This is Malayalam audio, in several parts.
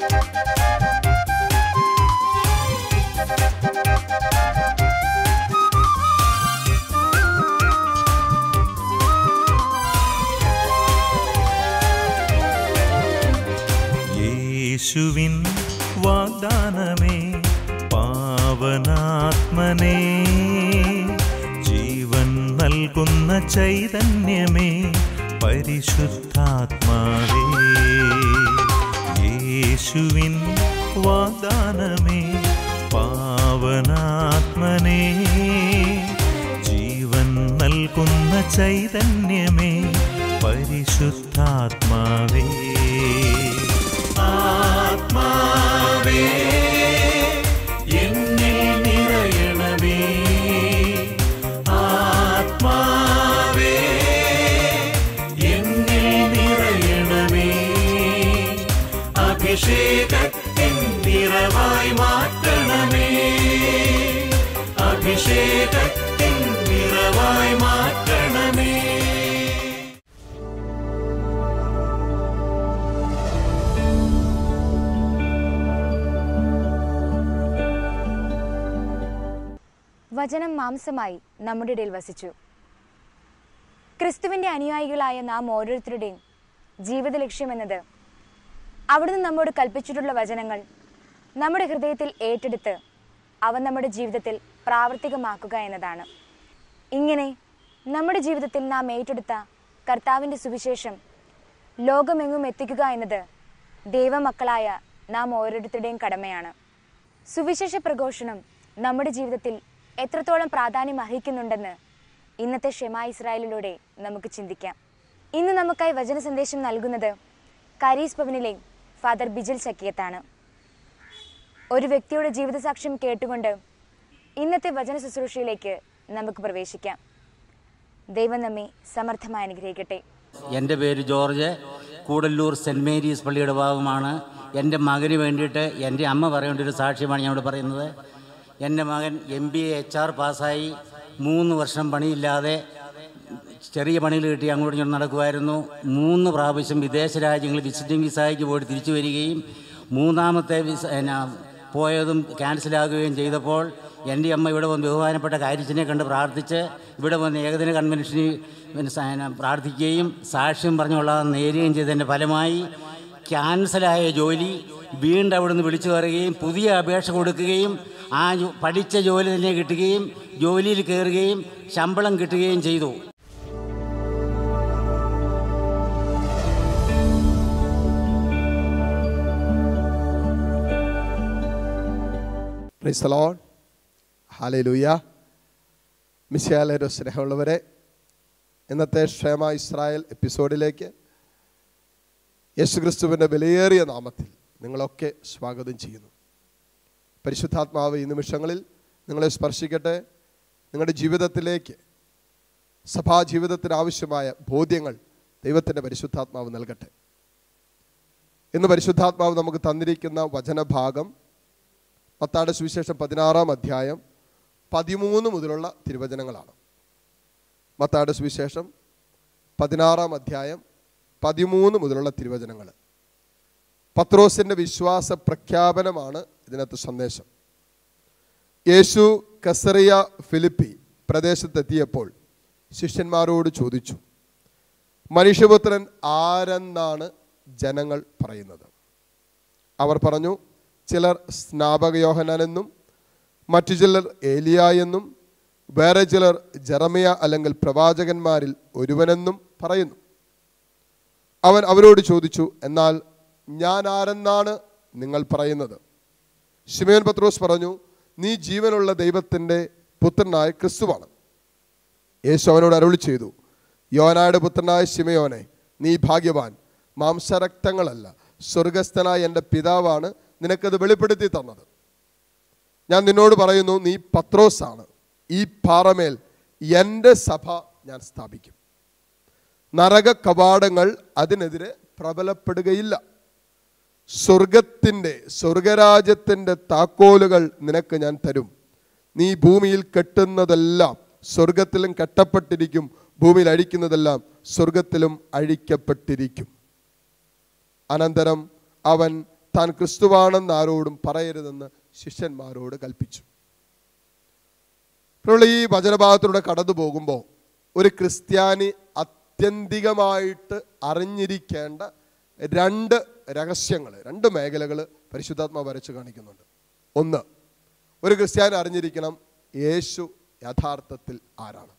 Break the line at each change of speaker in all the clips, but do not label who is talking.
യേശുവിൻ വാഗ്ദാനമേ പാവനാത്മനേ, ജീവൻ നൽകുന്ന ചൈതന്യമേ പരിശുദ്ധാത്മാവേ. യേശുവിൻ വാഗ്ദാനമേ പാവനാത്മനേ, ജീവൻ നൽകുന്ന ചൈതന്യമേ പരിശുദ്ധാത്മാവേ. ആത്മാവേ എന്നിൽ നിറയണമേ, ആത്മാവേ എന്നിൽ നിറയണമേ, അഭിഷേകത്തിൻ നിറവായി മാറ്റണമേ, അഭിഷേകത്തിൻ നിറവായി മാറ്റണമേ.
വചനം മാംസമായി നമ്മുടെ ഇടയിൽ വസിച്ചു. ക്രിസ്തുവിൻ്റെ അനുയായികളായ നാം ഓരോരുത്തരുടെയും ജീവിത ലക്ഷ്യമെന്നത് അവിടുന്ന് നമ്മോട് കൽപ്പിച്ചിട്ടുള്ള വചനങ്ങൾ നമ്മുടെ ഹൃദയത്തിൽ ഏറ്റെടുത്ത് അവ നമ്മുടെ ജീവിതത്തിൽ പ്രാവർത്തികമാക്കുക എന്നതാണ്. ഇങ്ങനെ നമ്മുടെ ജീവിതത്തിൽ നാം ഏറ്റെടുത്ത കർത്താവിൻ്റെ സുവിശേഷം ലോകമെങ്ങും എത്തിക്കുക എന്നത് ദൈവമക്കളായ നാം ഓരോരുത്തരുടെയും കടമയാണ്. സുവിശേഷ പ്രഘോഷണം നമ്മുടെ ജീവിതത്തിൽ എത്രത്തോളം പ്രാധാന്യം അർഹിക്കുന്നുണ്ടെന്ന് ഇന്നത്തെ ഷെമാ ഇസ്രായേലിലൂടെ നമുക്ക് ചിന്തിക്കാം. ഇന്ന് നമുക്കായി വചന സന്ദേശം നൽകുന്നത് കരീസ് ഭവനിലെ ഫാദർ ബിജിൽ ചക്കിയത്താണ്. ഒരു വ്യക്തിയുടെ ജീവിതസാക്ഷ്യം കേട്ടുകൊണ്ട് ഇന്നത്തെ വചന ശുശ്രൂഷയിലേക്ക് നമുക്ക് പ്രവേശിക്കാം. ദൈവം നമ്മെ സമർത്ഥമായി അനുഗ്രഹിക്കട്ടെ.
എൻ്റെ പേര് ജോർജ്, കൂടല്ലൂർ സെൻറ്റ് മേരീസ് പള്ളിയുടെ ഭാഗമാണ്. എൻ്റെ മകന് വേണ്ടിയിട്ട് എൻ്റെ അമ്മ പറയേണ്ട ഒരു സാക്ഷ്യമാണ് ഞാൻ ഇവിടെ പറയുന്നത്. എൻ്റെ മകൻ MBA HR പാസ്സായി 3 വർഷം പണിയില്ലാതെ ചെറിയ പണികൾ കിട്ടി അങ്ങോട്ട് ഇങ്ങോട്ട് നടക്കുമായിരുന്നു. 3 പ്രാവശ്യം വിദേശ രാജ്യങ്ങളിൽ വിസിറ്റിംഗ് വിസയ്ക്ക് പോയിട്ട് തിരിച്ചു വരികയും 3ാമത്തെ പോയതും ക്യാൻസലാകുകയും ചെയ്തപ്പോൾ എൻ്റെ അമ്മ ഇവിടെ വന്ന് ബഹുമാനപ്പെട്ട കാര്യത്തിനെ കണ്ട് പ്രാർത്ഥിച്ച് ഇവിടെ വന്ന് ഏകദിന കൺവെൻഷനിൽ പ്രാർത്ഥിക്കുകയും സാക്ഷ്യം പറഞ്ഞുകൊള്ളാതെ നേരുകയും ചെയ്തതിൻ്റെ ഫലമായി ക്യാൻസലായ ജോലി വീണ്ടും അവിടെ നിന്ന് വിളിച്ചു പറയുകയും പുതിയ അപേക്ഷ കൊടുക്കുകയും ആ പഠിച്ച ജോലി തന്നെ കിട്ടുകയും ജോലിയിൽ കയറുകയും ശമ്പളം കിട്ടുകയും ചെയ്തു.
Praise the lord, hallelujah. മിശിഹായിലെ സ്നേഹമുള്ളവരെ, ഇന്നത്തെ ഷെമാ ഇസ്രായേൽ എപ്പിസോഡിലേക്ക് യേശുക്രിസ്തുവിൻ്റെ വിലയേറിയ നാമത്തിൽ നിങ്ങളൊക്കെ സ്വാഗതം ചെയ്യുന്നു. പരിശുദ്ധാത്മാവ് ഈ നിമിഷങ്ങളിൽ നിങ്ങളെ സ്പർശിക്കട്ടെ. നിങ്ങളുടെ ജീവിതത്തിലേക്ക്, സഭാജീവിതത്തിന് ആവശ്യമായ ബോധ്യങ്ങൾ ദൈവത്തിൻ്റെ പരിശുദ്ധാത്മാവ് നൽകട്ടെ. ഇന്ന് പരിശുദ്ധാത്മാവ് നമുക്ക് തന്നിരിക്കുന്ന വചനഭാഗം മത്തായിയുടെ സുവിശേഷം 16-ാം അധ്യായം 13 മുതലുള്ള തിരുവചനങ്ങളാണ്. മത്തായിയുടെ സുവിശേഷം 16-ാം അധ്യായം 13 മുതലുള്ള തിരുവചനങ്ങൾ. പത്രോസിൻ്റെ വിശ്വാസ പ്രഖ്യാപനമാണ് ഇതിനകത്ത് സന്ദേശം. യേശു കസറിയ ഫിലിപ്പി പ്രദേശത്തെത്തിയപ്പോൾ ശിഷ്യന്മാരോട് ചോദിച്ചു, മനുഷ്യപുത്രൻ ആരെന്നാണ് ജനങ്ങൾ പറയുന്നത്? അവർ പറഞ്ഞു, ചിലർ സ്നാപക യോഹന്നാനെന്നും മറ്റു ചിലർ ഏലിയ എന്നും വേറെ ചിലർ ജെറമിയ അല്ലെങ്കിൽ പ്രവാചകന്മാരിൽ ഒരുവനെന്നും പറയുന്നു. അവൻ അവരോട് ചോദിച്ചു, എന്നാൽ ഞാൻ ആരെന്നാണ് നിങ്ങൾ പറയുന്നത്? ശിമയോൻ പത്രോസ് പറഞ്ഞു, നീ ജീവനുള്ള ദൈവത്തിൻ്റെ പുത്രനായ ക്രിസ്തുവാണ്. യേശു അവനോട് അരുളി ചെയ്തു, യോനായുടെ പുത്രനായ ശിമയോനെ, നീ ഭാഗ്യവാൻ. മാംസരക്തങ്ങളല്ല, സ്വർഗസ്ഥനായ എൻ്റെ പിതാവാണ് നിനക്കത് വെളിപ്പെടുത്തി തന്നത്. ഞാൻ നിന്നോട് പറയുന്നു, നീ പത്രോസാണ്. ഈ പാറമേൽ എൻ്റെ സഭ ഞാൻ സ്ഥാപിക്കും. നരക കവാടങ്ങൾ അതിനെതിരെ പ്രബലപ്പെടുകയില്ല. സ്വർഗരാജ്യത്തിൻ്റെ താക്കോലുകൾ നിനക്ക് ഞാൻ തരും. നീ ഭൂമിയിൽ കെട്ടുന്നതെല്ലാം സ്വർഗത്തിലും കെട്ടപ്പെട്ടിരിക്കും, ഭൂമിയിൽ അഴിക്കുന്നതെല്ലാം സ്വർഗത്തിലും അഴിക്കപ്പെട്ടിരിക്കും. അനന്തരം അവൻ താൻ ക്രിസ്തുവാണെന്ന് ആരോടും പറയരുതെന്ന് ശിഷ്യന്മാരോട് കൽപ്പിച്ചു. ഇപ്പോൾ ഈ വചനഭാഗത്തിലൂടെ കടന്നു പോകുമ്പോൾ ഒരു ക്രിസ്ത്യാനി ആത്യന്തികമായിട്ട് അറിഞ്ഞിരിക്കേണ്ട രണ്ട് രഹസ്യങ്ങൾ, രണ്ട് മേഖലകൾ പരിശുദ്ധാത്മാവ് വരച്ച് കാണിക്കുന്നുണ്ട്. ഒന്ന്, ഒരു ക്രിസ്ത്യാനി അറിഞ്ഞിരിക്കണം യേശു യഥാർത്ഥത്തിൽ ആരാണ്.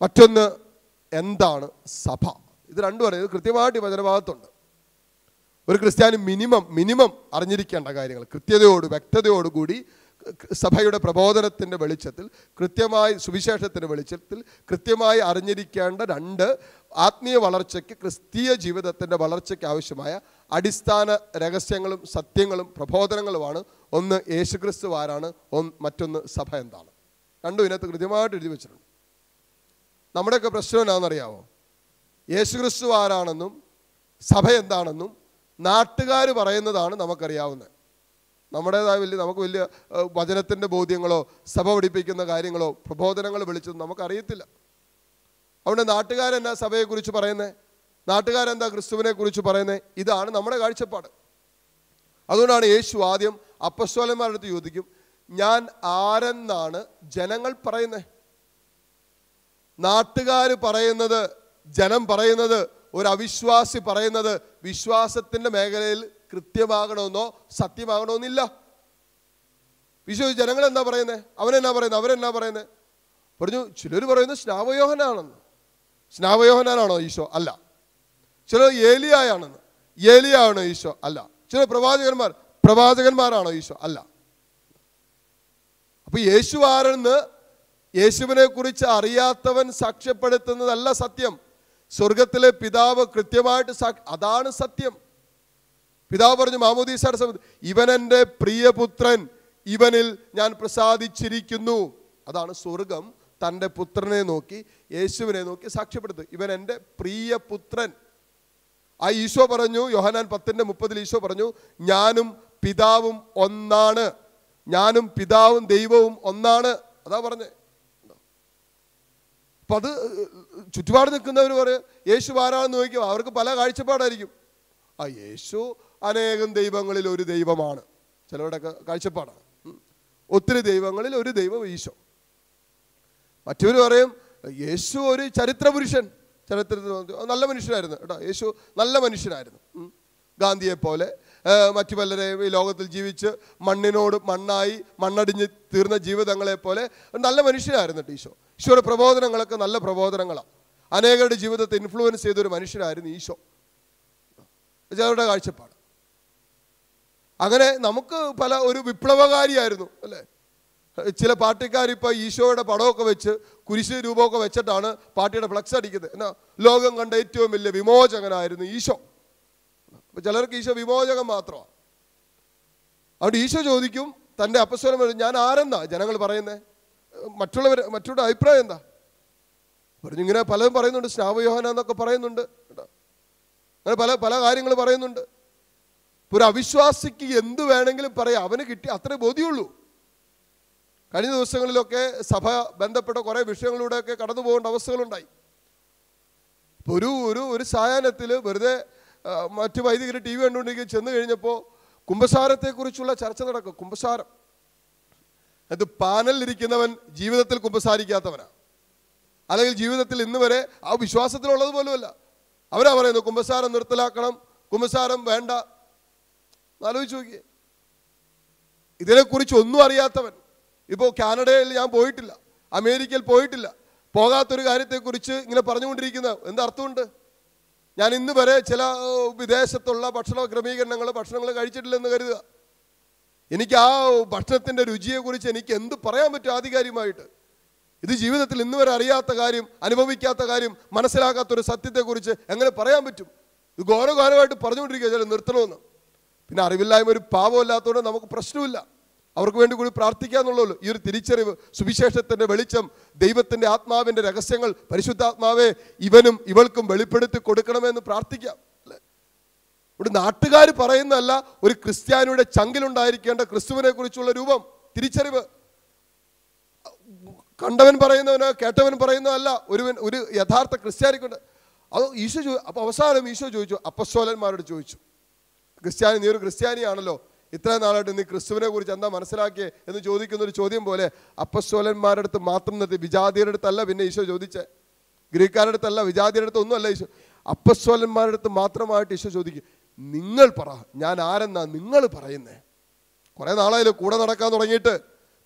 മറ്റൊന്ന്, എന്താണ് സഭ. ഇത് രണ്ടും അറിയാം. ഇത് കൃത്യമായിട്ട് വചനഭാഗത്തുണ്ട്. ഒരു ക്രിസ്ത്യാനി മിനിമം അറിഞ്ഞിരിക്കേണ്ട കാര്യങ്ങൾ കൃത്യതയോട് വ്യക്തതയോടുകൂടി സഭയുടെ പ്രബോധനത്തിൻ്റെ വെളിച്ചത്തിൽ, കൃത്യമായി സുവിശേഷത്തിൻ്റെ വെളിച്ചത്തിൽ കൃത്യമായി അറിഞ്ഞിരിക്കേണ്ട രണ്ട് ആത്മീയ വളർച്ചയ്ക്ക്, ക്രിസ്തീയ ജീവിതത്തിൻ്റെ വളർച്ചയ്ക്ക് ആവശ്യമായ അടിസ്ഥാന രഹസ്യങ്ങളും സത്യങ്ങളും പ്രബോധനങ്ങളുമാണ്. ഒന്ന്, യേശുക്രിസ്തു ആരാണ്, മറ്റൊന്ന് സഭ എന്താണ്. രണ്ടും ഇതിനകത്ത് കൃത്യമായിട്ട് എഴുതി വെച്ചിട്ടുണ്ട്. നമ്മുടെയൊക്കെ പ്രശ്നം എന്താണെന്നറിയാമോ? യേശുക്രിസ്തു ആരാണെന്നും സഭ എന്താണെന്നും നാട്ടുകാർ പറയുന്നതാണ് നമുക്കറിയാവുന്നത്. നമ്മുടേതായ നമുക്ക് വലിയ വചനത്തിൻ്റെ ബോധ്യങ്ങളോ സഭ പഠിപ്പിക്കുന്ന കാര്യങ്ങളോ പ്രബോധനങ്ങൾ വിളിച്ചതും നമുക്കറിയത്തില്ല. അതുകൊണ്ട് നാട്ടുകാരെന്നാ സഭയെക്കുറിച്ച് പറയുന്നത്, നാട്ടുകാരെന്താ ക്രിസ്തുവിനെ കുറിച്ച് പറയുന്നത്, ഇതാണ് നമ്മുടെ കാഴ്ചപ്പാട്. അതുകൊണ്ടാണ് യേശു ആദ്യം അപ്പസ്തോലന്മാരുടെ അടുത്ത് ചോദിക്കും, ഞാൻ ആരെന്നാണ് ജനങ്ങൾ പറയുന്നത്. നാട്ടുകാർ പറയുന്നത്, ജനം പറയുന്നത്, ഒരു അവിശ്വാസി പറയുന്നത് വിശ്വാസത്തിൻ്റെ മേഖലയിൽ കൃത്യമാകണമെന്നോ സത്യമാകണമെന്നില്ല. ജനങ്ങൾ എന്താ പറയുന്നത്, അവരെന്നാ പറയുന്നത് പറഞ്ഞു. ചിലർ പറയുന്നത് സ്നാപയോഹനാണെന്ന്. സ്നാപയോഹനാണോ ഈശോ? അല്ല. ചിലർ ഏലിയായാണെന്ന്. ഏലിയാണോ ഈശോ? അല്ല. ചില പ്രവാചകന്മാരാണോ ഈശോ? അല്ല. അപ്പൊ യേശു ആരെന്ന് യേശുവിനെ കുറിച്ച് അറിയാത്തവൻ സാക്ഷ്യപ്പെടുത്തുന്നതല്ല സത്യം. സ്വർഗത്തിലെ പിതാവ് കൃത്യമായിട്ട് അതാണ് സത്യം. പിതാവ് പറഞ്ഞു മാമോദീസയുടെ സമയത്ത്, ഇവൻ എൻ്റെ പ്രിയപുത്രൻ, ഇവനിൽ ഞാൻ പ്രസാദിച്ചിരിക്കുന്നു. അതാണ് സ്വർഗം തൻ്റെ പുത്രനെ നോക്കി, യേശുവിനെ നോക്കി സാക്ഷ്യപ്പെടുത്തുക, ഇവൻ എൻ്റെ പ്രിയപുത്രൻ. ആ ഈശോ പറഞ്ഞു, യോഹന്നാൻ 10:30 ഈശോ പറഞ്ഞു, ഞാനും പിതാവും ഒന്നാണ്, ഞാനും പിതാവും ദൈവവും ഒന്നാണ്. അതാ പറഞ്ഞേ. അപ്പം അത് ചുറ്റുപാട് നിൽക്കുന്നവർ പറയും യേശു ആരാണെന്ന് ചോദിക്കും. അവർക്ക് പല കാഴ്ചപ്പാടായിരിക്കും. യേശു അനേകം ദൈവങ്ങളിൽ ഒരു ദൈവമാണ്, ചിലരുടെയൊക്കെ കാഴ്ചപ്പാടാണ്. ഒത്തിരി ദൈവങ്ങളിൽ ഒരു ദൈവം ഈശോ. മറ്റൊരു പറയും യേശു ഒരു ചരിത്ര പുരുഷൻ, ചരിത്രത്തിൽ നല്ല മനുഷ്യനായിരുന്നു കേട്ടോ. യേശു നല്ല മനുഷ്യനായിരുന്നു. ഗാന്ധിയെ പോലെ മറ്റു പലരെയും ഈ ലോകത്തിൽ ജീവിച്ച് മണ്ണിനോട് മണ്ണായി മണ്ണടിഞ്ഞ് തീർന്ന ജീവിതങ്ങളെ പോലെ നല്ല മനുഷ്യനായിരുന്നു ഈശോ. ഈശോയുടെ പ്രബോധനങ്ങളൊക്കെ നല്ല പ്രബോധനങ്ങളാണ്. അനേകരുടെ ജീവിതത്തെ ഇൻഫ്ലുവൻസ് ചെയ്തൊരു മനുഷ്യനായിരുന്നു ഈശോ. അവരുടെ കാഴ്ചപ്പാട് അങ്ങനെ. നമുക്ക് ഒരു വിപ്ലവകാരിയായിരുന്നു അല്ലേ. ചില പാർട്ടിക്കാരിപ്പോൾ ഈശോയുടെ പടമൊക്കെ വെച്ച് കുരിശ് രൂപമൊക്കെ വെച്ചിട്ടാണ് പാർട്ടിയുടെ ഫ്ലക്സ് അടിക്കുന്നത്. എന്നാ ലോകം കണ്ട ഏറ്റവും വലിയ വിമോചകനായിരുന്നു ഈശോ. അപ്പോൾ ചിലർക്ക് ഈശോ വിമോചകൻ മാത്രമാണ്. അതുകൊണ്ട് ഈശോ ചോദിക്കും തൻ്റെ അപ്പസ്തോലന്മാരോട്, ഞാൻ ആരെന്നാ ജനങ്ങൾ പറയുന്നത്, മറ്റുള്ളവരുടെ അഭിപ്രായം എന്താ പറഞ്ഞു. ഇങ്ങനെ പലതും പറയുന്നുണ്ട്, സ്നാപയോഹന്നാൻ എന്നൊക്കെ പറയുന്നുണ്ട് കേട്ടോ. അങ്ങനെ പല കാര്യങ്ങൾ പറയുന്നുണ്ട്. ഒരു അവിശ്വാസിക്ക് എന്ത് വേണമെങ്കിലും പറയാം, അവന് കിട്ടി അത്രേ ബോധ്യമുള്ളൂ. കഴിഞ്ഞ ദിവസങ്ങളിലൊക്കെ സഭ ബന്ധപ്പെട്ട കുറേ വിഷയങ്ങളിലൂടെയൊക്കെ കടന്നു പോകേണ്ട അവസ്ഥകളുണ്ടായി. ഒരു സായാഹ്നത്തിൽ വെറുതെ മറ്റു വൈദികർ TV കണ്ടുകൊണ്ടിരിക്കുക ചെന്ന് കഴിഞ്ഞപ്പോൾ കുമ്പസാരത്തെക്കുറിച്ചുള്ള ചർച്ച നടക്കും. കുമ്പസാരം അത് പാനലിരിക്കുന്നവൻ ജീവിതത്തിൽ കുമ്പസാരിക്കാത്തവനാണ്, അല്ലെങ്കിൽ ജീവിതത്തിൽ ഇന്ന് വരെ ആ വിശ്വാസത്തിലുള്ളത് പോലുമല്ല. അവരാ പറയുന്നത് കുമ്പസാരം നിർത്തലാക്കണം, കുമ്പസാരം വേണ്ട. ആലോചിച്ച് നോക്കിയേ, ഇതിനെക്കുറിച്ച് ഒന്നും അറിയാത്തവൻ. ഇപ്പോൾ കാനഡയിൽ ഞാൻ പോയിട്ടില്ല, അമേരിക്കയിൽ പോയിട്ടില്ല, പോകാത്തൊരു കാര്യത്തെക്കുറിച്ച് ഇങ്ങനെ പറഞ്ഞുകൊണ്ടിരിക്കുന്ന എന്തർത്ഥമുണ്ട്? ഞാൻ ഇന്ന് വരെ ചില വിദേശത്തുള്ള ഭക്ഷണങ്ങൾ കഴിച്ചിട്ടില്ലെന്ന് കരുതുക. എനിക്ക് ആ ഭക്ഷണത്തിൻ്റെ രുചിയെക്കുറിച്ച് എനിക്ക് എന്ത് പറയാൻ പറ്റും ആധികാരികമായിട്ട്? ഇത് ജീവിതത്തിൽ ഇന്ന് വരെ അറിയാത്ത കാര്യം, അനുഭവിക്കാത്ത കാര്യം, മനസ്സിലാക്കാത്തൊരു സത്യത്തെക്കുറിച്ച് എങ്ങനെ പറയാൻ പറ്റും? ഇത് ഘോരഘോരമായിട്ട് പറഞ്ഞുകൊണ്ടിരിക്കുക ചില നിർത്തണമെന്ന്. പിന്നെ അറിവില്ലായ്മ ഒരു പാവമില്ലാത്തതുകൊണ്ട് നമുക്ക് പ്രശ്നമില്ല. അവർക്ക് വേണ്ടി കൂടി പ്രാർത്ഥിക്കാന്നുള്ളൂ. ഈ ഒരു തിരിച്ചറിവ്, സുവിശേഷത്തിൻ്റെ വെളിച്ചം, ദൈവത്തിൻ്റെ ആത്മാവിൻ്റെ രഹസ്യങ്ങൾ പരിശുദ്ധാത്മാവെ ഇവനും ഇവൾക്കും വെളിപ്പെടുത്തി കൊടുക്കണമെന്ന് പ്രാർത്ഥിക്കാം അല്ലേ. ഇവിടെ നാട്ടുകാർ പറയുന്നതല്ല ഒരു ക്രിസ്ത്യാനിയുടെ ചങ്കിലുണ്ടായിരിക്കേണ്ട ക്രിസ്തുവിനെ കുറിച്ചുള്ള രൂപം, തിരിച്ചറിവ്. കണ്ടവൻ പറയുന്നവനോ കേട്ടവൻ പറയുന്നതല്ല ഒരു യഥാർത്ഥ ക്രിസ്ത്യാനിക്കുണ്ട്. അത് ഈശോ അപ്പോൾ അവസാനം ഈശോ ചോദിച്ചു, അപ്പസ്തോലന്മാരോട് ചോദിച്ചു, ക്രിസ്ത്യാനി, നീ ഒരു ക്രിസ്ത്യാനിയാണല്ലോ, ഇത്രയും നാളായിട്ട് നീ ക്രിസ്തുവിനെ കുറിച്ച് എന്താ മനസ്സിലാക്കിയേ എന്ന് ചോദിക്കുന്ന ഒരു ചോദ്യം പോലെ അപ്പസ്തോലന്മാരുടെ അടുത്ത് മാത്രം നിർത്തി. വിജാതിയുടെ അടുത്തല്ല പിന്നെ ഈശോ ചോദിച്ചേ, ഗ്രീക്കാരുടെ അടുത്തല്ല, വിജാതിയുടെ അടുത്ത് ഒന്നുമല്ല ഈശോ, അപ്പസ്തോലന്മാരുടെ അടുത്ത് മാത്രമായിട്ട് ഈശോ ചോദിക്കും, നിങ്ങൾ പറ, ഞാൻ ആരെന്നാ നിങ്ങൾ പറയുന്നേ? കുറേ നാളായാലും കൂടെ നടക്കാൻ തുടങ്ങിയിട്ട്,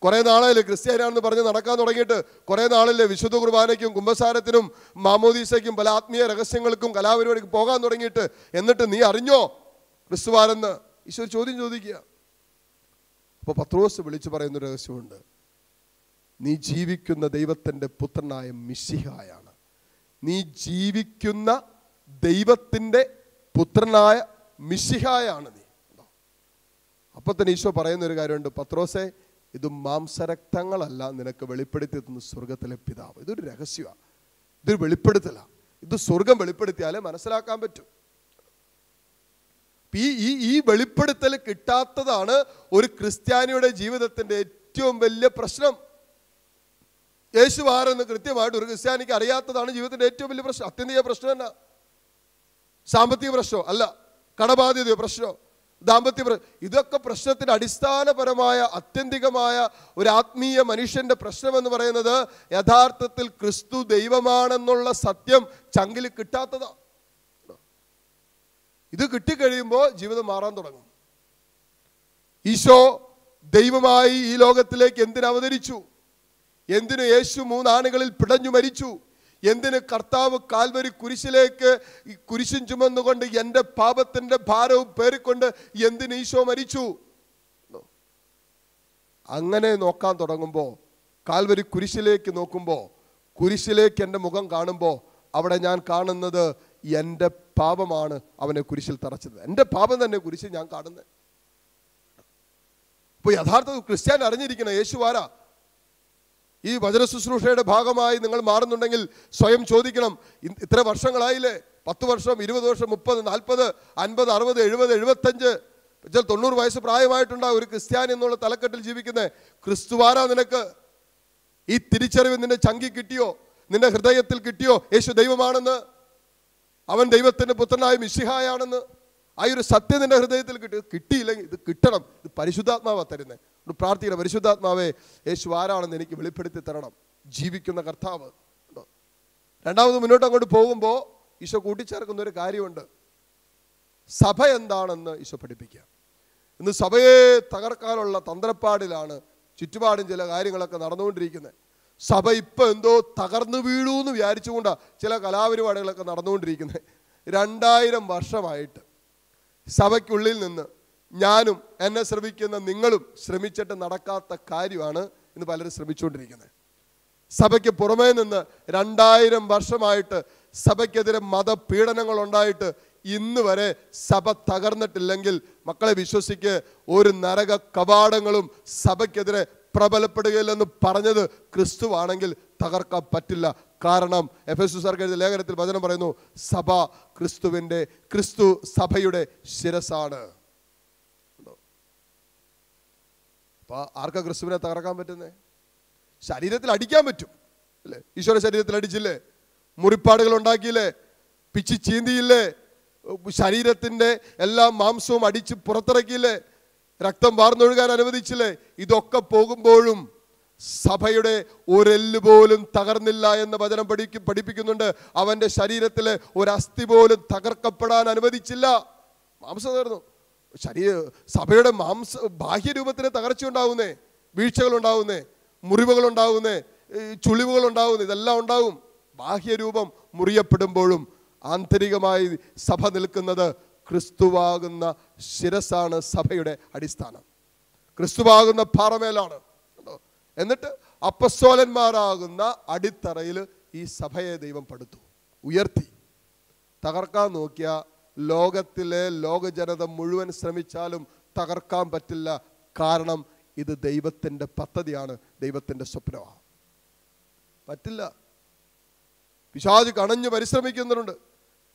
കുറേ നാളായാലും ക്രിസ്ത്യാനിയാണെന്ന് പറഞ്ഞ് നടക്കാൻ തുടങ്ങിയിട്ട്, കുറേ നാളിലെ വിശുദ്ധ കുർബാനയ്ക്കും കുമ്പസാരത്തിനും മാമോദീസയ്ക്കും പല ആത്മീയ രഹസ്യങ്ങൾക്കും കലാപരിപാടിക്കും പോകാൻ തുടങ്ങിയിട്ട്, എന്നിട്ട് നീ അറിഞ്ഞോ ക്രിസ്തുവാരെന്ന് ഈശോ ചോദ്യം ചോദിക്കുക. അപ്പോൾ പത്രോസ് വിളിച്ചു പറയുന്നൊരു രഹസ്യമുണ്ട്, നീ ജീവിക്കുന്ന ദൈവത്തിൻ്റെ പുത്രനായ മിശിഹായാണ്. നീ ജീവിക്കുന്ന ദൈവത്തിൻ്റെ പുത്രനായ മിശിഹായാണ് നീ. അപ്പോൾ തന്നെ ഈശോ പറയുന്നൊരു കാര്യമുണ്ട്, പത്രോസേ, ഇത് മാംസരക്തങ്ങളല്ല നിനക്ക് വെളിപ്പെടുത്തി തന്ന സ്വർഗത്തിലെ പിതാവ്. ഇതൊരു രഹസ്യമാണ്, ഇതൊരു വെളിപ്പെടുത്തലാണ്. ഇത് സ്വർഗം വെളിപ്പെടുത്തിയാലേ മനസ്സിലാക്കാൻ പറ്റും. ഈ വെളിപ്പെടുത്തൽ കിട്ടാത്തതാണ് ഒരു ക്രിസ്ത്യാനിയുടെ ജീവിതത്തിൻ്റെ ഏറ്റവും വലിയ പ്രശ്നം. യേശു ആരെന്ന് കൃത്യമായിട്ട് ഒരു ക്രിസ്ത്യാനിക്ക് അറിയാത്തതാണ് ജീവിതത്തിൻ്റെ ഏറ്റവും വലിയ പ്രശ്നം. അത്യന്തിക പ്രശ്നം എന്നാ? സാമ്പത്തിക പ്രശ്നമോ അല്ല, കടബാധ്യതയോ പ്രശ്നമോ, ദാമ്പത്യ പ്രശ്നം, ഇതൊക്കെ പ്രശ്നത്തിന് അടിസ്ഥാനപരമായ ആത്യന്തികമായ ഒരു ആത്മീയ മനുഷ്യന്റെ പ്രശ്നം എന്ന് പറയുന്നത് യഥാർത്ഥത്തിൽ ക്രിസ്തു ദൈവമാണെന്നുള്ള സത്യം ചങ്കിൽ കിട്ടാത്തതാണ്. ഇത് കിട്ടിക്കഴിയുമ്പോൾ ജീവിതം മാറാൻ തുടങ്ങും. ഈശോ ദൈവമായി ഈ ലോകത്തിലേക്ക് എന്തിന് അവതരിച്ചു? എന്തിന് യേശു 3 ആണികളിൽ പിടഞ്ഞു മരിച്ചു? എന്തിന് കർത്താവ് കാൽവരി കുരിശിലേക്ക് കുരിശും ചുമന്നുകൊണ്ട് എൻ്റെ പാപത്തിൻ്റെ ഭാരവും പേറിക്കൊണ്ട് എന്തിന് ഈശോ മരിച്ചു? അങ്ങനെ നോക്കാൻ തുടങ്ങുമ്പോൾ, കാൽവരി കുരിശിലേക്ക് നോക്കുമ്പോൾ, കുരിശിലേക്ക് എൻ്റെ മുഖം കാണുമ്പോൾ അവിടെ ഞാൻ കാണുന്നത് എൻ്റെ പാപമാണ് അവനെ കുരിശിൽ തറച്ചത്. എൻ്റെ പാപം തന്നെ കുരിശിൽ ഞാൻ കാണുന്നത്. അപ്പോൾ യഥാർത്ഥ ക്രിസ്ത്യാനി അറിഞ്ഞിരിക്കണം യേശു ആരാ. ഈ വചന ശുശ്രൂഷയുടെ ഭാഗമായി നിങ്ങൾ മാറുന്നുണ്ടെങ്കിൽ സ്വയം ചോദിക്കണം, ഇത്ര വർഷങ്ങളായില്ലേ, 10 വർഷം, 20 വർഷം, 30, 40, 50, 60, 70, 75, 90 വയസ്സ് പ്രായമായിട്ടുണ്ടാകും ഒരു ക്രിസ്ത്യാനി എന്നുള്ള തലക്കെട്ടിൽ ജീവിക്കുന്നത്. ക്രിസ്തുവാരാ നിനക്ക്? ഈ തിരിച്ചറിവ് നിന്റെ ചങ്കി കിട്ടിയോ? നിന്റെ ഹൃദയത്തിൽ കിട്ടിയോ യേശു ദൈവമാണെന്ന്, അവൻ ദൈവത്തിൻ്റെ പുത്രനായ മിശിഹായാണെന്ന്? ആ ഒരു സത്യം നിന്റെ ഹൃദയത്തിൽ കിട്ടിയില്ലെങ്കിൽ ഇത് കിട്ടണം. ഇത് പരിശുദ്ധാത്മാവാ തരുന്നത്. പ്രാർത്ഥിക്കണം, പരിശുദ്ധാത്മാവേ, യേശു ആരാണെന്ന് എനിക്ക് വെളിപ്പെടുത്തി തരണം. ജീവിക്കുന്ന കർത്താവ്. രണ്ടാമത് മുന്നോട്ട് അങ്ങോട്ട് പോകുമ്പോൾ ഈശോ കൂട്ടിച്ചേർക്കുന്ന ഒരു കാര്യമുണ്ട്. സഭ എന്താണെന്ന് ഈശോ പഠിപ്പിക്കുക. ഇന്ന് സഭയെ തകർക്കാനുള്ള തന്ത്രപ്പാടിലാണ് ചുറ്റുപാടും ചില കാര്യങ്ങളൊക്കെ നടന്നുകൊണ്ടിരിക്കുന്നത്. സഭ ഇപ്പം എന്തോ തകർന്നു വീഴൂ എന്ന് വിചാരിച്ചുകൊണ്ടാണ് ചില കലാപരിപാടികളൊക്കെ നടന്നുകൊണ്ടിരിക്കുന്നത്. 2000 വർഷമായിട്ട് സഭയ്ക്കുള്ളിൽ നിന്ന് ഞാനും എന്നെ ശ്രമിക്കുന്ന നിങ്ങളും ശ്രമിച്ചിട്ട് നടക്കാത്ത കാര്യമാണ് ഇന്ന് പലരും ശ്രമിച്ചുകൊണ്ടിരിക്കുന്നത്. സഭയ്ക്ക് പുറമേ നിന്ന് 2000 വർഷമായിട്ട് സഭയ്ക്കെതിരെ മതപീഡനങ്ങൾ ഉണ്ടായിട്ട് ഇന്ന് വരെ സഭ തകർന്നിട്ടില്ലെങ്കിൽ മക്കളെ വിശ്വസിക്ക്, ഒരു നരക കവാടങ്ങളും സഭയ്ക്കെതിരെ പ്രബലപ്പെടുകയില്ലെന്ന് പറഞ്ഞത് ക്രിസ്തുവാണെങ്കിൽ തകർക്കാൻ പറ്റില്ല. കാരണം എഫെസൂസുകാർക്ക് എഴുതിയ ലേഖനത്തിൽ വചനം പറയുന്നു, ക്രിസ്തു സഭയുടെ ശിരസാണ്. അപ്പൊ ആർക്കാ ക്രിസ്തുവിനെ തകർക്കാൻ പറ്റുന്നേ? ശരീരത്തിൽ അടിക്കാൻ പറ്റും അല്ലേ? ഈശോയുടെ ശരീരത്തിൽ അടിച്ചില്ലേ? മുറിപ്പാടുകൾ ഉണ്ടാക്കിയില്ലേ? പിച്ചി ചീന്തിയില്ലേ? ശരീരത്തിന്റെ എല്ലാ മാംസവും അടിച്ച് പുറത്തിറക്കിയില്ലേ? രക്തം വാർന്നൊഴുകാൻ അനുവദിച്ചില്ലേ? ഇതൊക്കെ പോകുമ്പോഴും സഭയുടെ ഒരെല്ല് പോലും തകർന്നില്ല എന്ന വചനം പഠിപ്പിക്കുന്നുണ്ട്. അവന്റെ ശരീരത്തിലെ ഒരു അസ്ഥി പോലും തകർക്കപ്പെടാൻ അനുവദിച്ചില്ല. മാംസം തകർന്നു. സഭയുടെ ബാഹ്യരൂപത്തിന് തകർച്ച ഉണ്ടാവുന്നേ, വീഴ്ചകൾ ഉണ്ടാവുന്നേ, മുറിവുകൾ ഉണ്ടാവുന്നേ, ചുളിവുകൾ ഉണ്ടാവുന്നേ, ഇതെല്ലാം ഉണ്ടാവും. ബാഹ്യരൂപം മുറിയപ്പെടുമ്പോഴും ആന്തരികമായി സഭ നിൽക്കുന്നത് ക്രിസ്തുവാകുന്ന ശിരസാണ്. സഭയുടെ അടിസ്ഥാനം ക്രിസ്തുവാകുന്ന പാറമേലാണ്. എന്നിട്ട് അപ്പസ്തോലന്മാരാകുന്ന അടിത്തറയിൽ ഈ സഭയെ ദൈവം പടുത്തു, ഉയർത്തി. തകർക്കാൻ നോക്കിയ ലോകത്തിലെ ലോകജനത മുഴുവൻ ശ്രമിച്ചാലും തകർക്കാൻ പറ്റില്ല. കാരണം ഇത് ദൈവത്തിൻ്റെ പദ്ധതിയാണ്, ദൈവത്തിൻ്റെ സ്വപ്നമാണ്. പറ്റില്ല. പിശാച് കണഞ്ഞു പരിശ്രമിക്കുന്നുണ്ട്.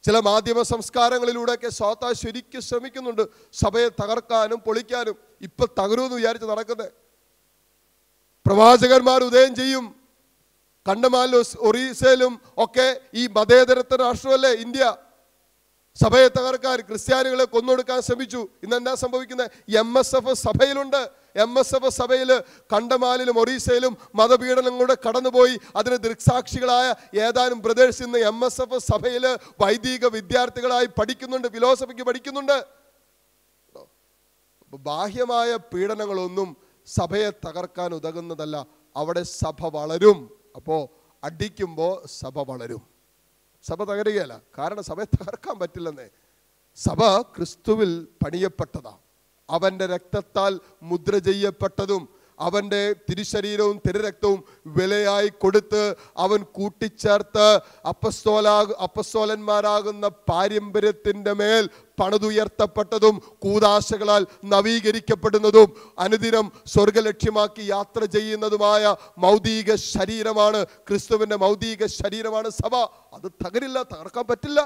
ചില മാധ്യമ സംസ്കാരങ്ങളിലൂടെയൊക്കെ സാത്താൻ ശരിക്കും ശ്രമിക്കുന്നുണ്ട് സഭയെ തകർക്കാനും പൊളിക്കാനും. ഇപ്പൊ തകരുമെന്ന് വിചാരിച്ച് നടക്കുന്നത്. പ്രവാചകന്മാർ ഉദയം ചെയ്യും. കണ്ടമാനിലും ഒറീസയിലും ഒക്കെ ഈ മതേതരത്വ രാഷ്ട്രമല്ലേ ഇന്ത്യ. സഭയെ തകർക്കാൻ ക്രിസ്ത്യാനികളെ കൊന്നൊടുക്കാൻ ശ്രമിച്ചു. ഇന്ന് എന്താ സംഭവിക്കുന്നത്? MSF സഭയിലുണ്ട്. MSF സഭയിൽ കണ്ടമാലിലും ഒറീസയിലും മതപീഡനങ്ങളുടെ കടന്നുപോയി അതിന് ദൃക്സാക്ഷികളായ ഏതാനും ബ്രദേഴ്സ് ഇന്ന് MSF സഭയിൽ വൈദിക വിദ്യാർത്ഥികളായി പഠിക്കുന്നുണ്ട്, ഫിലോസഫിക്ക് പഠിക്കുന്നുണ്ട്. ബാഹ്യമായ പീഡനങ്ങളൊന്നും സഭയെ തകർക്കാൻ ഉതകുന്നതല്ല. അവിടെ സഭ വളരും. അപ്പോൾ അടിക്കുമ്പോൾ സഭ വളരും, സഭ തകരുകയല്ല. കാരണം സഭയെ തകർക്കാൻ പറ്റില്ലെന്നേ. സഭ ക്രിസ്തുവിൽ പണിയപ്പെട്ടതാ. അവൻ്റെ രക്തത്താൽ മുദ്ര ചെയ്യപ്പെട്ടതും അവൻ്റെ തിരുശരീരവും തിരുരക്തവും വിലയായി കൊടുത്ത് അവൻ കൂട്ടിച്ചേർത്ത് അപ്പസ്തോലന്മാരാകുന്ന പാരമ്പര്യത്തിൻ്റെ മേൽ പണിതുയർത്തപ്പെട്ടതും കൂദാശകളാൽ നവീകരിക്കപ്പെടുന്നതും അനുദിനം സ്വർഗലക്ഷ്യമാക്കി യാത്ര ചെയ്യുന്നതുമായ മൗതിക ശരീരമാണ് ക്രിസ്തുവിൻ്റെ മൗതിക ശരീരമാണ് സഭ. അത് തകരില്ല, തകർക്കാൻ പറ്റില്ല.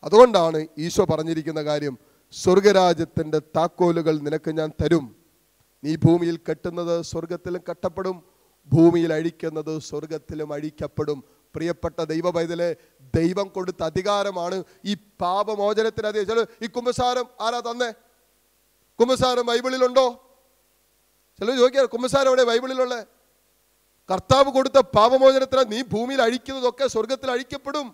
അതുകൊണ്ടാണ് ഈശോ പറഞ്ഞിരിക്കുന്ന കാര്യം, സ്വർഗരാജ്യത്തിൻ്റെ താക്കോലുകൾ നിനക്ക് ഞാൻ തരും. നീ ഭൂമിയിൽ കെട്ടുന്നത് സ്വർഗത്തിലും കെട്ടപ്പെടും, ഭൂമിയിൽ അഴിക്കുന്നത് സ്വർഗത്തിലും അഴിക്കപ്പെടും. പ്രിയപ്പെട്ട ദൈവ പൈതലെ, ദൈവം കൊടുത്ത അധികാരമാണ് ഈ പാപമോചനത്തിന്. ഈ കുമ്പസാരം ആരാ തന്നെ? കുമ്പസാരം ബൈബിളിലുണ്ടോ? ചിലർ ചോദിക്കുക, കുമ്പസാരം എവിടെ ബൈബിളിലുള്ള? കർത്താവ് കൊടുത്ത പാപമോചനത്തിന് നീ ഭൂമിയിൽ അഴിക്കുന്നതൊക്കെ സ്വർഗത്തിൽ അഴിക്കപ്പെടും,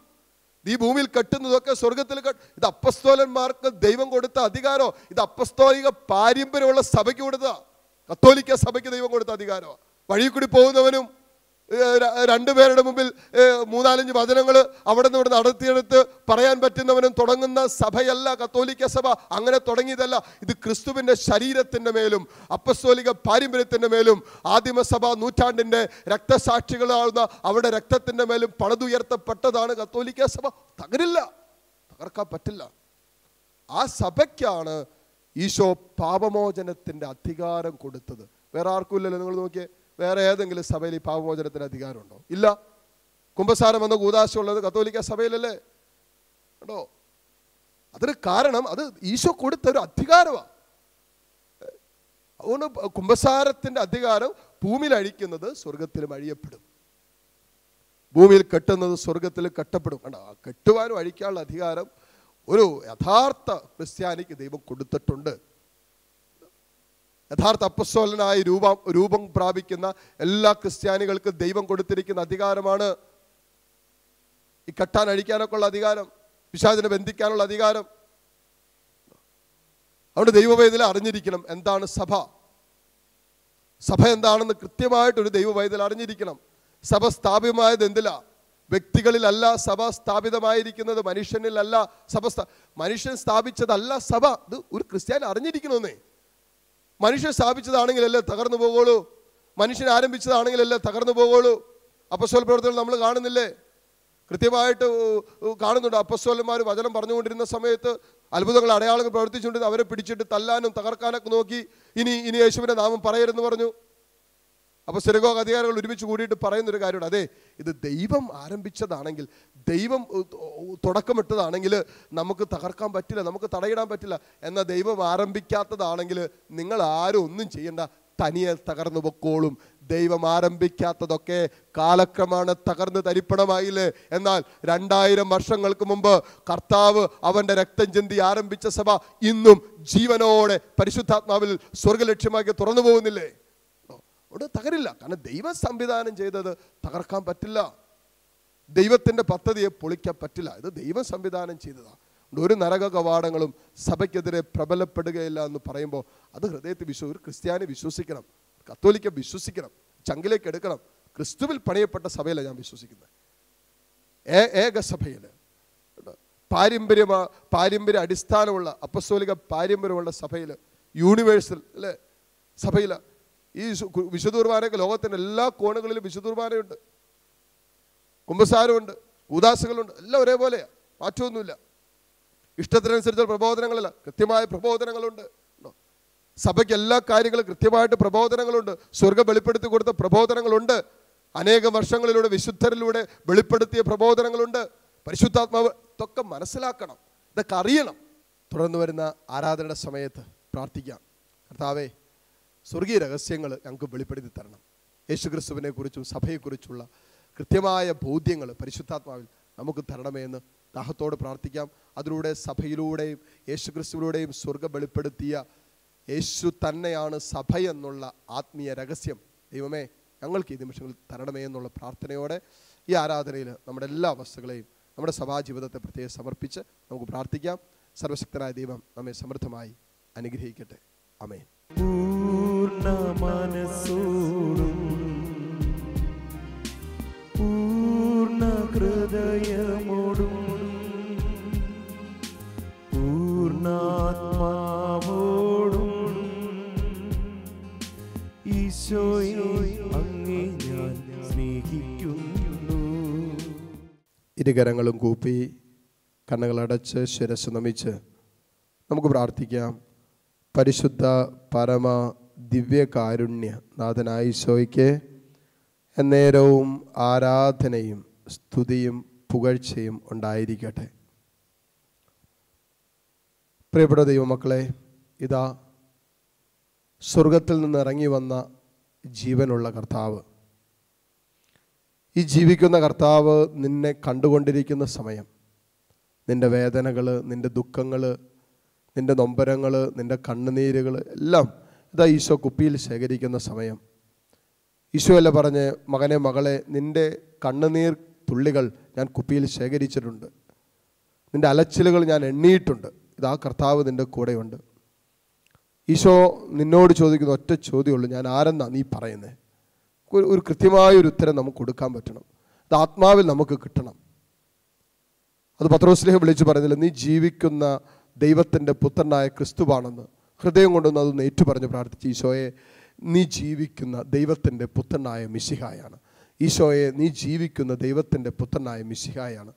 നീ ഭൂമിയിൽ കെട്ടുന്നതൊക്കെ സ്വർഗത്തിൽ ഇത് അപ്പസ്തോലന്മാർക്ക് ദൈവം കൊടുത്ത അധികാരോ? ഇത് അപ്പസ്തോലിക പാരമ്പര്യമുള്ള സഭയ്ക്ക് കൊടുത്ത, കത്തോലിക്ക സഭയ്ക്ക് ദൈവം കൊടുത്ത അധികാരോ? വഴി കൂടി പോകുന്നവനും രണ്ടുപേരുടെ മുമ്പിൽ 3-4 വചനങ്ങൾ അവിടെ നിന്ന് ഇവിടെ നടത്തിയെടുത്ത് പറയാൻ പറ്റുന്നവനും തുടങ്ങുന്ന സഭയല്ല കത്തോലിക്ക സഭ. അങ്ങനെ തുടങ്ങിയതല്ല. ഇത് ക്രിസ്തുവിൻ്റെ ശരീരത്തിൻ്റെ മേലും അപ്പസ്തോലിക പാരമ്പര്യത്തിൻ്റെ മേലും ആദിമസഭ നൂറ്റാണ്ടിൻ്റെ രക്തസാക്ഷികളാവുന്ന അവരുടെ രക്തത്തിൻ്റെ മേലും പണിതുയർത്തപ്പെട്ടതാണ് കത്തോലിക്ക സഭ. തകരില്ല, തകർക്കാൻ പറ്റില്ല. ആ സഭയ്ക്കാണ് ഈശോ പാപമോചനത്തിൻ്റെ അധികാരം കൊടുത്തത്. വേറെ ആർക്കും ഇല്ലല്ലോ. നിങ്ങൾ നോക്കിയേ, വേറെ ഏതെങ്കിലും സഭയിൽ ഈ പാപമോചനത്തിന് അധികാരമുണ്ടോ? ഇല്ല. കുമ്പസാരം എന്ന കൂദാശയുള്ളത് കത്തോലിക്ക സഭയിലല്ലേ? കേട്ടോ, അതിന് കാരണം അത് ഈശോ കൊടുത്തൊരു അധികാരമാണ്. അതുകൊണ്ട് കുമ്പസാരത്തിൻ്റെ അധികാരം ഭൂമിയിൽ അഴിക്കുന്നത് സ്വർഗത്തിലും അഴിയപ്പെടും, ഭൂമിയിൽ കെട്ടുന്നത് സ്വർഗത്തിൽ കെട്ടപ്പെടും. കണ്ടോ, കെട്ടുവാനും അഴിക്കാനുള്ള അധികാരം ഒരു യഥാർത്ഥ ക്രിസ്ത്യാനിക്ക് ദൈവം കൊടുത്തിട്ടുണ്ട്. യഥാർത്ഥ അപ്പസ്തോലനായി രൂപം പ്രാപിക്കുന്ന എല്ലാ ക്രിസ്ത്യാനികൾക്കും ദൈവം കൊടുത്തിരിക്കുന്ന അധികാരമാണ് ഈ കെട്ടാൻ അഴിക്കാനൊക്കെ ഉള്ള അധികാരം, പിശാചിനെ ബന്ധിക്കാനുള്ള അധികാരം. അതുകൊണ്ട് ദൈവവേദന അറിഞ്ഞിരിക്കണം എന്താണ് സഭ. സഭ എന്താണെന്ന് കൃത്യമായിട്ടൊരു ദൈവവേദന അറിഞ്ഞിരിക്കണം. സഭ സ്ഥാപിതമായത് എന്തിലാ? വ്യക്തികളിലല്ല സഭ സ്ഥാപിതമായിരിക്കുന്നത്, മനുഷ്യനിലല്ല സഭ. മനുഷ്യൻ സ്ഥാപിച്ചതല്ല സഭ. ഇത് ഒരു ക്രിസ്ത്യാനി അറിഞ്ഞിരിക്കണമെന്നേ. മനുഷ്യൻ സ്ഥാപിച്ചതാണെങ്കിലല്ലേ തകർന്നു പോകുള്ളൂ, മനുഷ്യൻ ആരംഭിച്ചതാണെങ്കിലല്ലേ തകർന്നു പോകുള്ളൂ. അപ്പസ്തോല പ്രവർത്തനങ്ങൾ നമ്മൾ കാണുന്നില്ലേ? കൃത്യമായിട്ട് കാണുന്നുണ്ട്. അപ്പസ്തോലന്മാർ വചനം പറഞ്ഞുകൊണ്ടിരുന്ന സമയത്ത് അത്ഭുതങ്ങൾ അടയാളങ്ങൾ പ്രവർത്തിച്ചുകൊണ്ടിരുന്ന അവരെ പിടിച്ചിട്ട് തല്ലാനും തകർക്കാനൊക്കെ നോക്കി. ഇനി യേശുവിൻ്റെ നാമം പറയരുതെന്ന് പറഞ്ഞു. അപ്പോൾ സിനഗോഗ് അധികാരികൾ ഒരുമിച്ച് കൂടിയിട്ട് പറയുന്നൊരു കാര്യമുണ്ട്. അതെ, ഇത് ദൈവം ആരംഭിച്ചതാണെങ്കിൽ, ദൈവം തുടക്കമിട്ടതാണെങ്കിൽ നമുക്ക് തകർക്കാൻ പറ്റില്ല, നമുക്ക് തടയിടാൻ പറ്റില്ല. എന്നാൽ ദൈവം ആരംഭിക്കാത്തതാണെങ്കിൽ നിങ്ങൾ ആരും ഒന്നും ചെയ്യണ്ട, തനിയെ തകർന്നു പൊക്കോളും. ദൈവം ആരംഭിക്കാത്തതൊക്കെ കാലക്രമേണ തകർന്ന് തരിപ്പണമായില്ലേ? എന്നാൽ 2000 വർഷങ്ങൾക്ക് മുമ്പ് കർത്താവ് അവൻ്റെ രക്തം ചിന്തി ആരംഭിച്ച സഭ ഇന്നും ജീവനോടെ പരിശുദ്ധാത്മാവിൽ സ്വർഗലക്ഷ്യമാക്കി തുറന്നു പോകുന്നില്ലേ? അവിടെ തകരില്ല. കാരണം ദൈവം സംവിധാനം ചെയ്തത് തകർക്കാൻ പറ്റില്ല, ദൈവത്തിൻ്റെ പദ്ധതിയെ പൊളിക്കാൻ പറ്റില്ല. ഇത് ദൈവം സംവിധാനം ചെയ്തതാണ്. ഒരു നരക കവാടങ്ങളും സഭയ്ക്കെതിരെ പ്രബലപ്പെടുകയില്ല എന്ന് പറയുമ്പോൾ അത് ഹൃദയത്തിൽ ഒരു ക്രിസ്ത്യാനി വിശ്വസിക്കണം, കത്തോലിക്ക വിശ്വസിക്കണം, ചങ്കിലേക്ക് എടുക്കണം. ക്രിസ്തുവിൽ പണിയപ്പെട്ട സഭയിലാണ് ഞാൻ വിശ്വസിക്കുന്നത്. ഏക സഭയിൽ പാരമ്പര്യ അടിസ്ഥാനമുള്ള അപ്പസ്തോലിക പാരമ്പര്യമുള്ള സഭയിൽ, യൂണിവേഴ്സൽ അല്ലേ സഭയിൽ ഈ വിശുദ്ധ കുർബാനയൊക്കെ ലോകത്തിൻ്റെ എല്ലാ കോണുകളിലും വിശുദ്ധ കുർബാനയുണ്ട്, കുമ്പസാരമുണ്ട്, കൂദാശകളുണ്ട്, എല്ലാം ഒരേപോലെയാണ്, മാറ്റമൊന്നുമില്ല. ഇഷ്ടത്തിനനുസരിച്ചുള്ള പ്രബോധനങ്ങളല്ല, കൃത്യമായ പ്രബോധനങ്ങളുണ്ട്. സഭയ്ക്ക് എല്ലാ കാര്യങ്ങളും കൃത്യമായിട്ട് പ്രബോധനങ്ങളുണ്ട്. സ്വർഗം വെളിപ്പെടുത്തി കൊടുത്ത പ്രബോധനങ്ങളുണ്ട്. അനേകം വർഷങ്ങളിലൂടെ വിശുദ്ധരിലൂടെ വെളിപ്പെടുത്തിയ പ്രബോധനങ്ങളുണ്ട്. പരിശുദ്ധാത്മാവ് ഇതൊക്കെ മനസ്സിലാക്കണം, ഇതൊക്കെ അറിയണം. തുടർന്ന് വരുന്ന ആരാധനയുടെ സമയത്ത് പ്രാർത്ഥിക്കാം. കർത്താവേ, സ്വർഗീയ രഹസ്യങ്ങൾ ഞങ്ങൾക്ക് വെളിപ്പെടുത്തി തരണം. യേശുക്രിസ്തുവിനെ കുറിച്ചും സഭയെക്കുറിച്ചുള്ള കൃത്യമായ ബോധ്യങ്ങൾ പരിശുദ്ധാത്മാവിൽ നമുക്ക് തരണമേ എന്ന് ദാഹത്തോട് പ്രാർത്ഥിക്കാം. അതിലൂടെ സഭയിലൂടെയും യേശുക്രിസ്തുവിലൂടെയും സ്വർഗ്ഗം വെളിപ്പെടുത്തിയ യേശു തന്നെയാണ് സഭ എന്നുള്ള ആത്മീയ രഹസ്യം ദൈവമേ ഞങ്ങൾക്ക് ഈ നിമിഷങ്ങളിൽ തരണമേ എന്നുള്ള പ്രാർത്ഥനയോടെ ഈ ആരാധനയിൽ നമ്മുടെ എല്ലാ അവസ്ഥകളെയും നമ്മുടെ സഭാജീവിതത്തെ പ്രത്യേകം സമർപ്പിച്ച് നമുക്ക് പ്രാർത്ഥിക്കാം. സർവശക്തനായ ദൈവം നമ്മെ സമൃദ്ധമായി അനുഗ്രഹിക്കട്ടെ. ആമേൻ.
പൂർണ്ണ മനസ്സോടും പൂർണ്ണ ഹൃദയമോടും പൂർണ്ണാത്മാവോടും ഈശോയെ അങ്ങേ ഞാൻ സ്നേഹിക്കുന്നു.
ഇരുകരങ്ങളും കൂപ്പി കണ്ണുകളടച്ച് ശിരസ് നമിച്ച് നമുക്ക് പ്രാർത്ഥിക്കാം. പരിശുദ്ധ പരമ ദിവ്യകാരുണ്യ നാഥനായ ഈശോയ്ക്ക് എന്നേരവും ആരാധനയും സ്തുതിയും പുകഴ്ചയും ഉണ്ടായിരിക്കട്ടെ. പ്രിയപ്പെട്ട ദൈവമക്കളെ, ഇതാ സ്വർഗത്തിൽ നിന്ന് ഇറങ്ങി വന്ന ജീവനുള്ള കർത്താവ്, ഈ ജീവിക്കുന്ന കർത്താവ് നിന്നെ കണ്ടുകൊണ്ടിരിക്കുന്ന സമയം, നിൻ്റെ വേദനകൾ, നിൻ്റെ ദുഃഖങ്ങൾ, നിൻ്റെ നൊമ്പരങ്ങൾ, നിൻ്റെ കണ്ണുനീരുകൾ എല്ലാം ഇതാ ഈശോ കുപ്പിയിൽ ശേഖരിക്കുന്ന സമയം. ഈശോയല്ല പറഞ്ഞ്, മകനെ മകളെ, നിൻ്റെ കണ്ണുനീർ തുള്ളികൾ ഞാൻ കുപ്പിയിൽ ശേഖരിച്ചിട്ടുണ്ട്, നിൻ്റെ അലച്ചിലുകൾ ഞാൻ എണ്ണിയിട്ടുണ്ട്. ഇതാ കർത്താവ് നിൻ്റെ കൂടെയുണ്ട്. ഈശോ നിന്നോട് ചോദിക്കുന്ന ഒറ്റ ചോദ്യമുള്ളൂ, ഞാൻ ആരെന്നാ നീ പറയുന്നത്? ഒരു കൃത്യമായൊരു ഉത്തരം നമുക്ക് കൊടുക്കാൻ പറ്റണം. അത് ആത്മാവിൽ നമുക്ക് കിട്ടണം. അത് പത്രോസ്ലേഹ വിളിച്ച് പറയുന്നില്ല, നീ ജീവിക്കുന്ന ദൈവത്തിൻ്റെ പുത്രനായ ക്രിസ്തുവാണെന്ന് ഹൃദയം കൊണ്ടൊന്ന് അതൊന്ന് ഏറ്റുപറഞ്ഞ് പ്രാർത്ഥിച്ച്, ഈശോയെ നീ ജീവിക്കുന്ന ദൈവത്തിൻ്റെ പുത്രനായ മിശിഹായാണ്. ഈശോയെ നീ ജീവിക്കുന്ന ദൈവത്തിൻ്റെ പുത്രനായ മിശിഹായാണ്.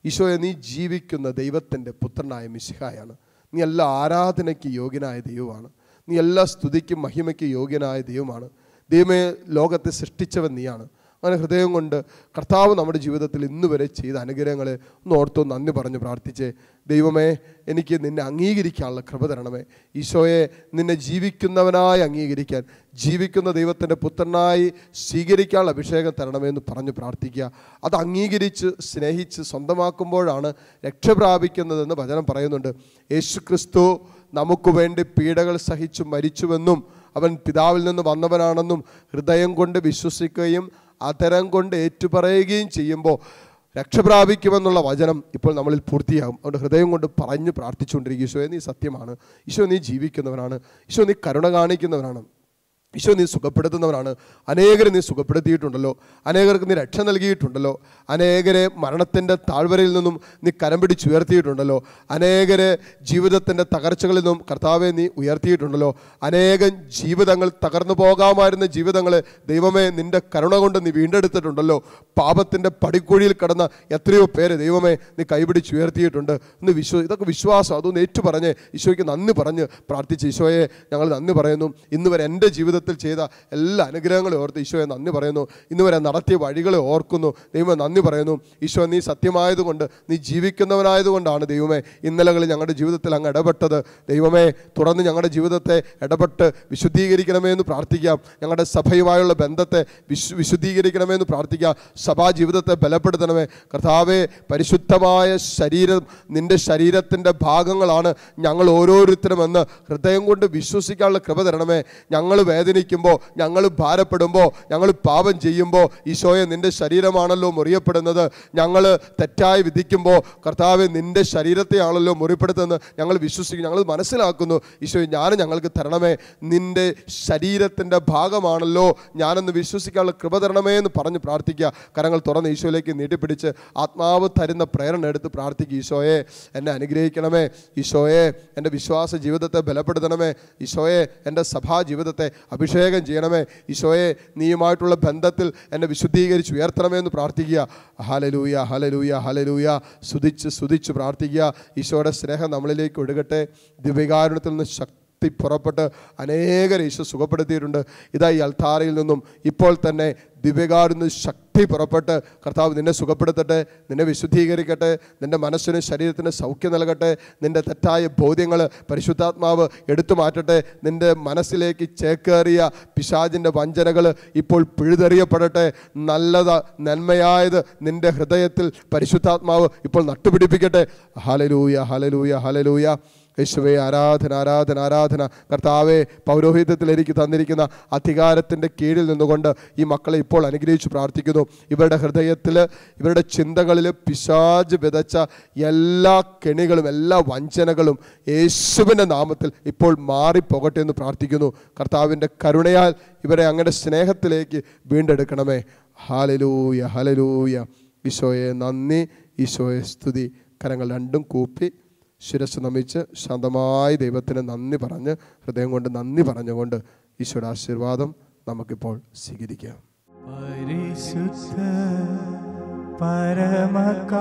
ഈശോയെ നീ ജീവിക്കുന്ന ദൈവത്തിൻ്റെ പുത്രനായ മിശിഹായാണ്. നീ എല്ലാ ആരാധനയ്ക്ക് യോഗ്യനായ ദൈവമാണ്. നീ എല്ലാ സ്തുതിക്കും മഹിമയ്ക്ക് യോഗ്യനായ ദൈവമാണ്. ദൈവമേ, ലോകത്തെ സൃഷ്ടിച്ചവൻ നീയാണ്. അങ്ങനെ ഹൃദയം കൊണ്ട് കർത്താവ് നമ്മുടെ ജീവിതത്തിൽ ഇന്ന് വരെ ചെയ്ത അനുഗ്രഹങ്ങളെ ഒന്ന് ഓർത്തോ നന്ദി പറഞ്ഞ് പ്രാർത്ഥിച്ചേ. ദൈവമേ, എനിക്ക് നിന്നെ അംഗീകരിക്കാനുള്ള കൃപ തരണമേ. ഈശോയെ, നിന്നെ ജീവിക്കുന്നവനായി അംഗീകരിക്കാൻ, ജീവിക്കുന്ന ദൈവത്തിൻ്റെ പുത്രനായി സ്വീകരിക്കാനുള്ള അഭിഷേകം തരണമേ എന്ന് പറഞ്ഞ് പ്രാർത്ഥിക്കുക. അത് അംഗീകരിച്ച് സ്നേഹിച്ച് സ്വന്തമാക്കുമ്പോഴാണ് രക്ഷ പ്രാപിക്കുന്നതെന്ന് വചനം പറയുന്നുണ്ട്. യേശുക്രിസ്തു നമുക്ക് വേണ്ടി പീഡകൾ സഹിച്ചു മരിച്ചുവെന്നും അവൻ പിതാവിൽ നിന്ന് വന്നവനാണെന്നും ഹൃദയം കൊണ്ട് വിശ്വസിക്കുകയും അതരം കൊണ്ട് ഏറ്റുപറയുകയും ചെയ്യുമ്പോൾ രക്ഷ പ്രാപിക്കുമെന്നുള്ള വചനം ഇപ്പോൾ നമ്മളിൽ പൂർത്തിയാകും. അതുകൊണ്ട് ഹൃദയം കൊണ്ട് പറഞ്ഞ് പ്രാർത്ഥിച്ചുകൊണ്ടിരിക്കും. ഈശോയെ നീ സത്യമാണ്, ഈശോ നീ ജീവിക്കുന്നവനാണ്, ഈശോ നീ കരുണ കാണിക്കുന്നവനാണ്, ഈശോ നീ സുഖപ്പെടുത്തുന്നവനാണ്. അനേകരെ നീ സുഖപ്പെടുത്തിയിട്ടുണ്ടല്ലോ, അനേകർക്ക് നീ രക്ഷ നൽകിയിട്ടുണ്ടല്ലോ, അനേകരെ മരണത്തിൻ്റെ താഴ്വരയിൽ നിന്നും നീ കരം പിടിച്ചുയർത്തിയിട്ടുണ്ടല്ലോ, അനേകരെ ജീവിതത്തിൻ്റെ തകർച്ചകളിൽ നിന്നും കർത്താവെ നീ ഉയർത്തിയിട്ടുണ്ടല്ലോ, അനേകം ജീവിതങ്ങൾ തകർന്നു പോകാമായിരുന്ന ജീവിതങ്ങളെ ദൈവമേ നിൻ്റെ കരുണ കൊണ്ട് നീ വീണ്ടെടുത്തിട്ടുണ്ടല്ലോ. പാപത്തിൻ്റെ പടിക്കുഴിയിൽ കിടന്ന എത്രയോ പേര് ദൈവമേ നീ കൈപിടിച്ചുയർത്തിയിട്ടുണ്ട്. ഇതൊക്കെ വിശ്വാസം. അതൊന്ന് ഏറ്റുപറഞ്ഞ് ഈശോയ്ക്ക് നന്ദി പറഞ്ഞ് പ്രാർത്ഥിച്ച്, ഈശോയെ ഞങ്ങൾ നന്ദി പറയുന്നു. ഇന്ന് വരെ എൻ്റെ ജീവിതത്തിൽ ചെയ്ത എല്ലാ അനുഗ്രഹങ്ങളെ ഓർത്ത് ഈശോയെ നന്ദി പറയുന്നു. ഇന്ന് വരെ നടത്തിയ വഴികളെ ഓർക്കുന്നു. ദൈവമേ നന്ദി പറയുന്നു. ഈശോ നീ സത്യമായതുകൊണ്ട്, നീ ജീവിക്കുന്നവനായതുകൊണ്ടാണ് ദൈവമേ ഇന്നലകളിൽ ഞങ്ങളുടെ ജീവിതത്തിൽ അങ്ങ് ഇടപെട്ടത്. ദൈവമേ, തുടർന്ന് ഞങ്ങളുടെ ജീവിതത്തെ ഇടപെട്ട് വിശുദ്ധീകരിക്കണമേ എന്ന് പ്രാർത്ഥിക്കാം. ഞങ്ങളുടെ സഭയുമായുള്ള ബന്ധത്തെ വിശുദ്ധീകരിക്കണമേ എന്ന് പ്രാർത്ഥിക്കാം. സഭാ ജീവിതത്തെ ബലപ്പെടുത്തണമേ കർത്താവേ. പരിശുദ്ധമായ ശരീരം നിൻ്റെ ശരീരത്തിൻ്റെ ഭാഗങ്ങളാണ് ഞങ്ങൾ ഓരോരുത്തരുമെന്ന് ഹൃദയം കൊണ്ട് വിശ്വസിക്കാനുള്ള കൃപ തരണമേ. ഞങ്ങൾ വേദനിക്കുമ്പോൾ, ഞങ്ങൾ ഭാരപ്പെടുമ്പോൾ, ഞങ്ങൾ പാപം ചെയ്യുമ്പോൾ ഈശോയെ നിൻ്റെ ശരീരമാണല്ലോ മുറിയപ്പെടുന്നത്. ഞങ്ങൾ തെറ്റായി വിധിക്കുമ്പോൾ കർത്താവെ നിൻ്റെ ശരീരത്തെയാണല്ലോ മുറിപ്പെടുത്തുന്നത് ഞങ്ങൾ വിശ്വസിക്കും, ഞങ്ങൾ മനസ്സിലാക്കുന്നു. ഈശോയെ ഞാൻ ഞങ്ങൾക്ക് തരണമേ, നിൻ്റെ ശരീരത്തിൻ്റെ ഭാഗമാണല്ലോ ഞാനെന്ന് വിശ്വസിക്കാനുള്ള കൃപ തരണമേ എന്ന് പറഞ്ഞ് പ്രാർത്ഥിക്കുക. കരങ്ങൾ തുറന്ന് ഈശോയിലേക്ക് നീട്ടിപ്പിടിച്ച് ആത്മാവ് തരുന്ന പ്രേരണ എടുത്ത് പ്രാർത്ഥിക്കുക. ഈശോയെ എന്നെ അനുഗ്രഹിക്കണമേ, ഈശോയെ എൻ്റെ വിശ്വാസ ജീവിതത്തെ ബലപ്പെടുത്തണമേ, ഈശോയെ എൻ്റെ സഭാ ജീവിതത്തെ അഭിഷേകം ചെയ്യണമേ, ഈശോയെ നീയുമായിട്ടുള്ള ബന്ധത്തിൽ എന്നെ വിശുദ്ധീകരിച്ച് ഉയർത്തണമേ എന്ന് പ്രാർത്ഥിക്കുക. Hallelujah, hallelujah, hallelujah. സ്തുതിച്ച് പ്രാർത്ഥിക്കുക. ഈശോയുടെ സ്നേഹം നമ്മളിലേക്ക് ഒഴുകട്ടെ. ദിവ്യകാരുണ്യത്തിൽ നിന്ന് ശക്തി പുറപ്പെട്ട് അനേകരെ യേശു സുഖപ്പെടുത്തിയിട്ടുണ്ട്. ഇതാ ഈ അൾത്താരയിൽ നിന്നും ഇപ്പോൾ തന്നെ ദിവ്യകാരുണ്യ ശക്തി പുറപ്പെട്ട് കർത്താവ് നിന്നെ സുഖപ്പെടുത്തട്ടെ, നിന്നെ വിശുദ്ധീകരിക്കട്ടെ, നിൻ്റെ മനസ്സിനും ശരീരത്തിന് സൗഖ്യം നൽകട്ടെ, നിൻ്റെ തെറ്റായ ബോധ്യങ്ങൾ പരിശുദ്ധാത്മാവ് എടുത്തു മാറ്റട്ടെ, നിൻ്റെ മനസ്സിലേക്ക് ചേക്കേറിയ പിശാചിൻ്റെ വഞ്ചനകൾ ഇപ്പോൾ പിഴുതെറിയപ്പെടട്ടെ, നന്മയായത് നിൻ്റെ ഹൃദയത്തിൽ പരിശുദ്ധാത്മാവ് ഇപ്പോൾ നട്ടുപിടിപ്പിക്കട്ടെ. Hallelujah, hallelujah, hallelujah. യേശുവേ, ആരാധന, ആരാധന, ആരാധന. കർത്താവേ, പൗരോഹിത്യത്തിൽ എനിക്ക് തന്നിരിക്കുന്ന അധികാരത്തിൻ്റെ കീഴിൽ നിന്നുകൊണ്ട് ഈ മക്കളെ ഇപ്പോൾ അനുഗ്രഹിച്ച് പ്രാർത്ഥിക്കുന്നു. ഇവരുടെ ഹൃദയത്തിൽ, ഇവരുടെ ചിന്തകളിൽ പിശാച് വിതച്ച എല്ലാ കെണികളും എല്ലാ വഞ്ചനകളും യേശുവിൻ്റെ നാമത്തിൽ ഇപ്പോൾ മാറിപ്പോകട്ടെ എന്ന് പ്രാർത്ഥിക്കുന്നു. കർത്താവിൻ്റെ കരുണയാൽ ഇവരെ അങ്ങയുടെ സ്നേഹത്തിലേക്ക് വീണ്ടെടുക്കണമേ. Hallelujah, hallelujah. ഈശോയെ നന്ദി, ഈശോയെ സ്തുതി. കരങ്ങൾ രണ്ടും കൂപ്പി ശിരസ് നമിച്ച് ശാന്തമായി ദൈവത്തിന് നന്ദി പറഞ്ഞ്, ഹൃദയം കൊണ്ട് നന്ദി പറഞ്ഞുകൊണ്ട് ഈശോയുടെ ആശീർവാദം നമുക്കിപ്പോൾ സ്വീകരിക്കാം.
പരിശുദ്ധ പരമകാരുണ്യ